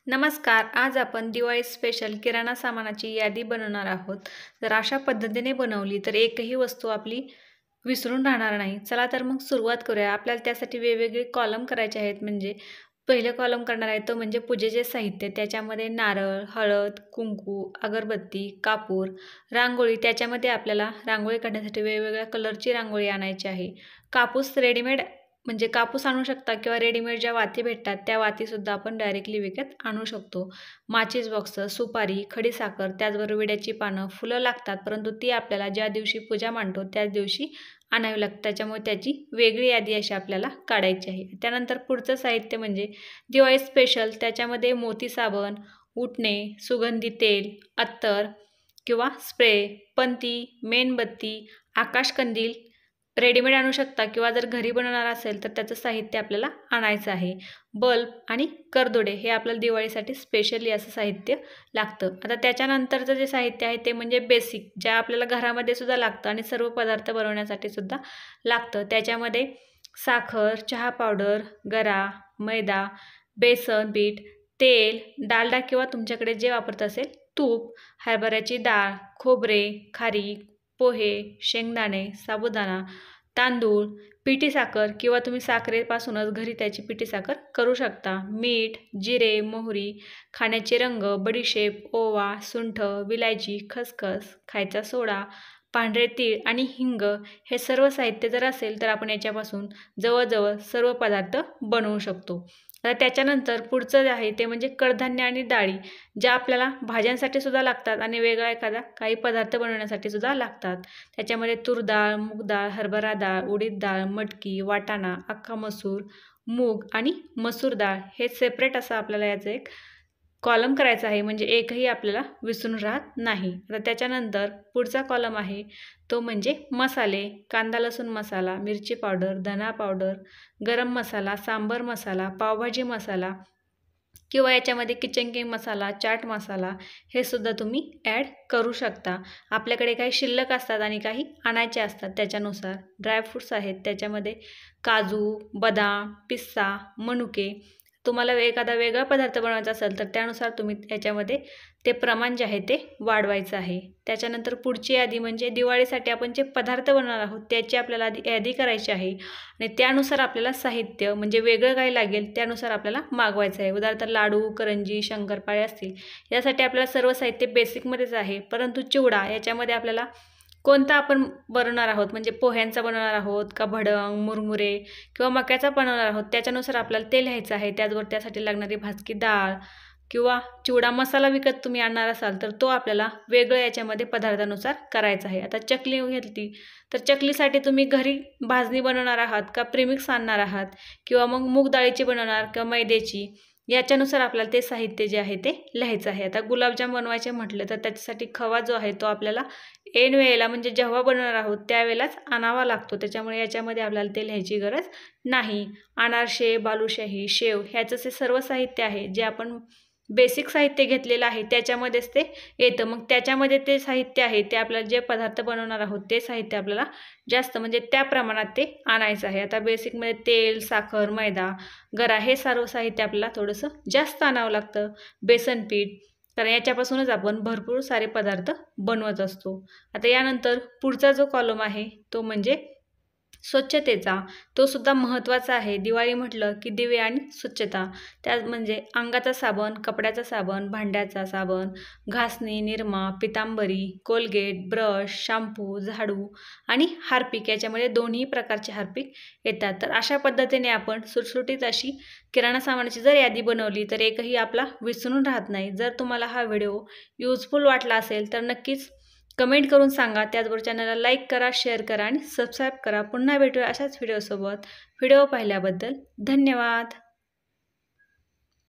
नमस्कार. आज आपण दिवाळी स्पेशल किराणा सामानाची यादी बनवणार आहोत. जर अशा पद्धतीने बनवली तर एकही वस्तू आपली विसरून राहणार नाही. चला तर मग सुरुवात करूया. आपल्याला त्यासाठी वेगवेगळे कॉलम करायचे आहेत. म्हणजे पहिलं कॉलम करणार आहे तो म्हणजे पूजेचे साहित्य. त्याच्यामध्ये नारळ, हळद, कुंकू, अगरबत्ती, कापूर, रांगोळी. त्याच्यामध्ये आपल्याला रांगोळी काढण्यासाठी वेगवेगळ्या कलरची रांगोळी आणायची आहे. कापूस रेडीमेड म्हणजे कापूस आणू शकता किंवा रेडीमेड ज्या वाती भेटतात त्या वातीसुद्धा आपण डायरेक्टली विकत आणू शकतो. माचीस बॉक्स, सुपारी, खडीसाखर, त्याचबरोबर विड्याची पानं, फुलं लागतात, परंतु ती आपल्याला ज्या दिवशी पूजा मांडतो त्याच दिवशी आणावी लागतात. त्याच्यामुळे त्याची वेगळी यादी अशी आपल्याला काढायची आहे. त्यानंतर पुढचं साहित्य म्हणजे दिवाळी स्पेशल. त्याच्यामध्ये मोती साबण, उटणे, सुगंधी तेल, अत्तर किंवा स्प्रे, पंती, मेणबत्ती, आकाशकंदील रेडीमेड आणू शकता किंवा जर घरी बनवणार असेल तर त्याचं साहित्य आपल्याला आणायचं आहे. बल्ब आणि करदोडे हे आपल्याला दिवाळीसाठी स्पेशली असं साहित्य लागतं. आता त्याच्यानंतरचं जे साहित्य आहे ते म्हणजे बेसिक, ज्या आपल्याला घरामध्ये सुद्धा लागतं आणि सर्व पदार्थ बनवण्यासाठी सुद्धा लागतं. त्याच्यामध्ये साखर, चहा पावडर, गरा, मैदा, बेसन पीठ, तेल, डालडा किंवा तुमच्याकडे जे वापरत असेल तूप, हरभऱ्याची डाळ, खोबरे, खारीक, पोहे, शेंगदाणे, साबुदाणा, तांदूळ, पिठी साखर किंवा तुम्ही साखरेपासूनच घरी त्याची पिठी साखर करू शकता. मीठ, जिरे, मोहरी, खाण्याचे रंग, बडीशेप, ओवा, सुंठ, विलायची, खसखस, खायचा सोडा, पांढरे तीळ आणि हिंग हे सर्व साहित्य जर असेल तर आपण याच्यापासून जवळजवळ सर्व पदार्थ बनवू शकतो. आता त्याच्यानंतर पुढचं जे आहे ते म्हणजे कडधान्य आणि डाळी, ज्या आपल्याला भाज्यांसाठी सुद्धा लागतात आणि वेगळा एखादा काही पदार्थ बनवण्यासाठी सुद्धा लागतात. त्याच्यामध्ये तूर डाळ, मूग डाळ, हरभरा डाळ, उडीद डाळ, मटकी, वाटाणा, अख्खा मसूर, मूग आणि मसूर डाळ हे सेपरेट असं आपल्याला याचं एक कॉलम करायचा आहे, म्हणजे एकही आपल्याला विसरून राहत नाही. आता त्याच्यानंतर पुढचा कॉलम आहे तो म्हणजे मसाले. कांदा लसूण मसाला, मिरची पावडर, धना पावडर, गरम मसाला, सांबर मसाला, पावभाजी मसाला किंवा याच्यामध्ये किचन किंग मसाला, चाट मसाला हे सुद्धा तुम्ही ॲड करू शकता. आपल्याकडे काही शिल्लक असतात आणि काही आणायचे असतात त्याच्यानुसार. ड्रायफ्रूट्स आहेत त्याच्यामध्ये काजू, बदाम, पिस्ता, मनुके. तुम्हाला एखादा वेगळा पदार्थ बनवायचा असेल तर त्यानुसार तुम्ही याच्यामध्ये ते प्रमाण जे आहे ते वाढवायचं आहे. त्याच्यानंतर पुढची यादी म्हणजे दिवाळीसाठी आपण जे पदार्थ बनवणार आहोत त्याची आपल्याला आधी यादी करायची आहे आणि त्यानुसार आपल्याला साहित्य म्हणजे वेगळं काय लागेल त्यानुसार आपल्याला मागवायचं आहे. उदाहरणार्थ लाडू, करंजी, शंकरपाळे असतील यासाठी आपल्याला सर्व साहित्य बेसिकमध्येच आहे, परंतु चिवडा याच्यामध्ये आपल्याला कोणता आपण बनवणार आहोत म्हणजे पोह्यांचा बनवणार आहोत का भडंग, मुरमुरे किंवा मक्याचा बनवणार आहोत त्याच्यानुसार आपल्याला ते लिहायचं आहे. त्याचबरोबर त्यासाठी लागणारी भाजकी डाळ किंवा चिवडा मसाला विकत तुम्ही आणणार असाल तर तो आपल्याला वेगळं याच्यामध्ये पदार्थानुसार करायचा आहे. आता चकली घेतली तर चकलीसाठी तुम्ही घरी भाजणी बनवणार आहात का प्रीमिक्स आणणार आहात किंवा मग मूग डाळीची बनवणार किंवा मैद्याची, याच्यानुसार आपल्याला ते साहित्य जे आहे ते लिहायचं आहे. आता गुलाबजाम बनवायचे म्हटलं तर त्याच्यासाठी खवा जो आहे तो आपल्याला ऐन वेळेला म्हणजे जेव्हा बनवणार आहोत त्यावेळेलाच आणावा लागतो. त्याच्यामुळे याच्यामध्ये आपल्याला ते लिहायची गरज नाही. अनारसे, बालुशाही, शेव ह्याचं जे सर्व साहित्य आहे जे आपण बेसिक साहित्य घेतलेलं आहे त्याच्यामध्येच ते येतं. मग त्याच्यामध्ये ते साहित्य आहे ते आपल्याला जे पदार्थ बनवणार आहोत ते साहित्य आपल्याला जास्त म्हणजे त्या प्रमाणात ते आणायचं आहे. आता बेसिकमध्ये तेल, साखर, मैदा, गरा हे सर्व साहित्य आपल्याला थोडंसं जास्त आणावं लागतं. बेसन पीठ, कारण याच्यापासूनच आपण भरपूर सारे पदार्थ बनवत असतो. आता यानंतर पुढचा जो कॉलम आहे तो म्हणजे स्वच्छतेचा. तो सुद्धा महत्त्वाचा आहे. दिवाळी म्हटलं की दिवे आणि स्वच्छता, त्यात म्हणजे अंगाचा साबण, कपड्याचा साबण, भांड्याचा साबण, घासणी, Nirma, Pitambari, Colgate, brush, shampoo, झाडू आणि हार्पिक याच्यामध्ये दोन्ही प्रकारचे हार्पिक येतात. तर अशा पद्धतीने आपण सुटसुटीत अशी किराणा सामानाची जर यादी बनवली तर एकही आपला विसरून राहत नाही. जर तुम्हाला हा व्हिडिओ युजफुल वाटला असेल तर नक्कीच कमेंट करून सांगा. त्याचबरोबर चॅनलला लाईक करा, शेअर करा आणि सबस्क्राईब करा. पुन्हा भेटूया अशाच व्हिडिओसोबत. व्हिडिओ पाहिल्याबद्दल धन्यवाद.